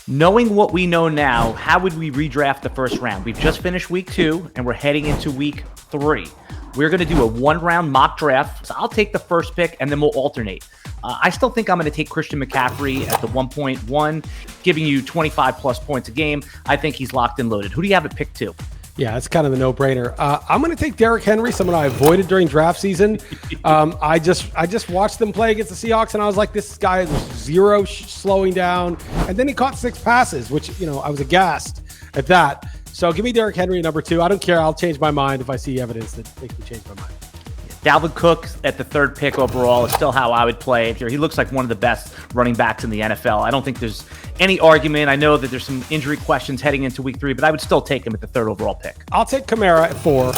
Knowing what we know now, how would we redraft the first round? We've just finished week 2, and we're heading into week 3. We're going to do a 1-round mock draft. So I'll take the first pick, and then we'll alternate. I still think I'm going to take Christian McCaffrey at the 1.1, giving you 25-plus points a game. I think he's locked and loaded. Who do you have at pick 2? Yeah, it's kind of a no-brainer. I'm going to take Derrick Henry, someone I avoided during draft season. I just watched them play against the Seahawks, and I was like, this guy is zero slowing down. And then he caught 6 passes, which, I was aghast at that. So give me Derrick Henry at number 2. I don't care. I'll change my mind if I see evidence that makes me change my mind. Dalvin Cook at the 3rd pick overall is still how I would play it here. He looks like one of the best running backs in the NFL. I don't think there's any argument. I know that there's some injury questions heading into week 3, but I would still take him at the 3rd overall pick. I'll take KAMARA at 4.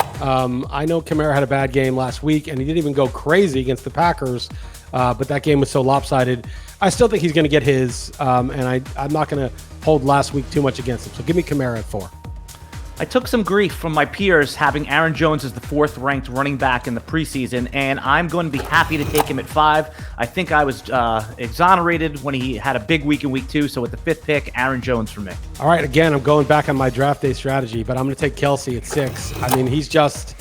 I know KAMARA had a bad game last week, and he didn't even go crazy against the Packers, but that game was so lopsided. I still think he's going to get his, and I'm not going to hold last week too much against him. So give me KAMARA at 4. I took some grief from my peers having Aaron Jones as the 4th-ranked running back in the preseason, and I'm going to be happy to take him at 5. I think I was exonerated when he had a big week in week 2, so at the 5th pick, Aaron Jones for me. All right, again, I'm going back on my draft day strategy, but I'm going to take KELCE at 6. I mean, he's just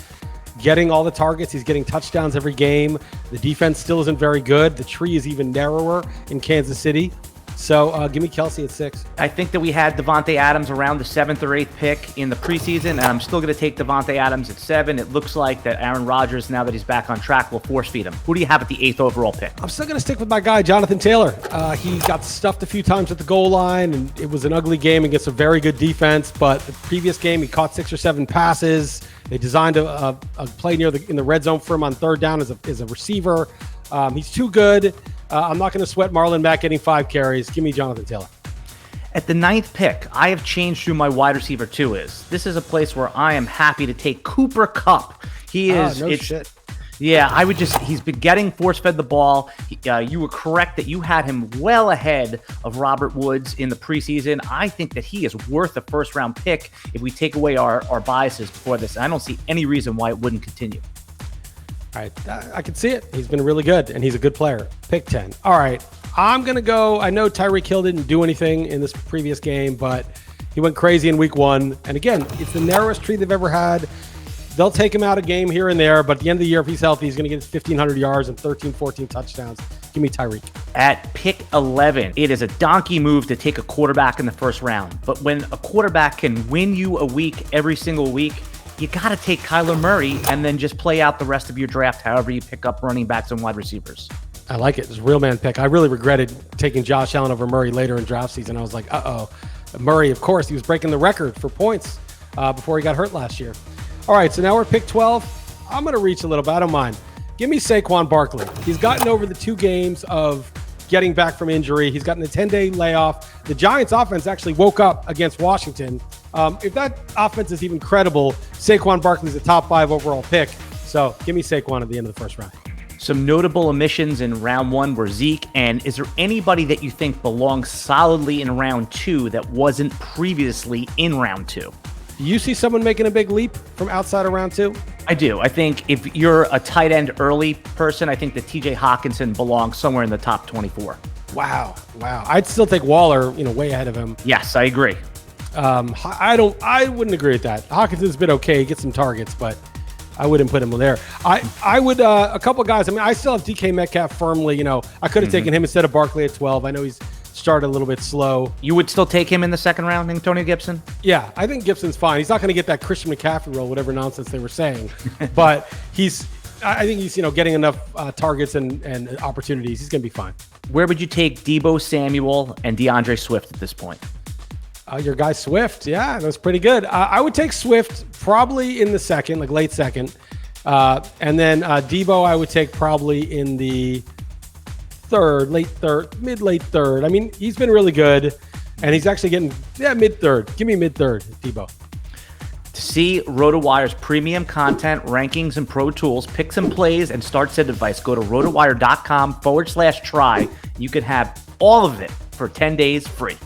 getting all the targets. He's getting touchdowns every game. The defense still isn't very good. The tree is even narrower in Kansas City. So give me KELCE at 6. I think that we had Davante Adams around the 7th or 8th pick in the preseason, and I'm still going to take Davante Adams at 7. It looks like that Aaron Rodgers, now that he's back on track, will force feed him. Who do you have at the 8th overall pick? I'm still going to stick with my guy, Jonathan Taylor. He got stuffed a few times at the goal line, and it was an ugly game against a very good defense. But the previous game, he caught 6 or 7 passes. They designed a play in the red zone for him on 3rd down as a receiver. He's too good. I'm not going to sweat Marlon Mack getting 5 carries. Give me Jonathan Taylor. At the 9th pick, I have changed who my wide receiver 2 is. This is a place where I am happy to take Cooper Kupp. He is. Shit. Yeah, he's been getting force-fed the ball. You were correct that you had him well ahead of Robert Woods in the preseason. I think that he is worth a first-round pick if we take away our biases before this. I don't see any reason why it wouldn't continue. All right, I can see it. He's been really good, and he's a good player. Pick 10. All right, I'm going to go. I know TYREEK Hill didn't do anything in this previous game, but he went crazy in week 1. And again, it's the narrowest tree they've ever had. They'll take him out a game here and there, but at the end of the year, if he's healthy, he's going to get his 1,500 yards and 13, 14 touchdowns. Give me TYREEK. At pick 11, it is a donkey move to take a quarterback in the first round. But when a quarterback can win you a week every single week, you got to take Kyler Murray and then just play out the rest of your draft however you pick up running backs and wide receivers. I like it. It's a real man pick. I really regretted taking Josh Allen over Murray later in draft season. I was like, uh-oh. Murray, of course, he was breaking the record for points before he got hurt last year. All right, so now we're at pick 12. I'm going to reach a little bit. I don't mind. Give me SAQUON Barkley. He's gotten over the 2 games of getting back from injury. He's gotten a 10-day layoff. The Giants offense actually woke up against Washington. If that offense is even credible, SAQUON Barkley is a top 5 overall pick. So give me SAQUON at the end of the first round. Some notable omissions in round 1 were Zeke. And is there anybody that you think belongs solidly in round 2 that wasn't previously in round 2? Do you see someone making a big leap from outside of round 2? I do. I think if you're a tight end early person, I think that TJ Hawkinson belongs somewhere in the top 24. Wow. I'd still take Waller, way ahead of him. Yes, I agree. I wouldn't agree with that. Hawkinson's been okay, get some targets, but I wouldn't put him there. I would, a couple guys. I mean, I still have DK Metcalf firmly. I could have taken him instead of Barkley at 12. I know he's started a little bit slow. You would still take him in the 2nd round, Antonio Gibson? Yeah, I think Gibson's fine. He's not going to get that Christian McCaffrey role, whatever nonsense they were saying, but I think he's getting enough targets and opportunities. He's going to be fine. Where would you take Deebo Samuel and DeAndre Swift at this point? Your guy Swift, yeah, that's pretty good. I would take Swift probably in the 2nd, like late 2nd. And then Deebo I would take probably in the 3rd, mid-late 3rd. I mean, he's been really good, and he's actually getting, mid-3rd. Give me mid-3rd, Deebo. To see RotoWire's premium content, rankings, and pro tools, picks and plays, and start set advice, go to rotowire.com/try. You can have all of it for 10 days free.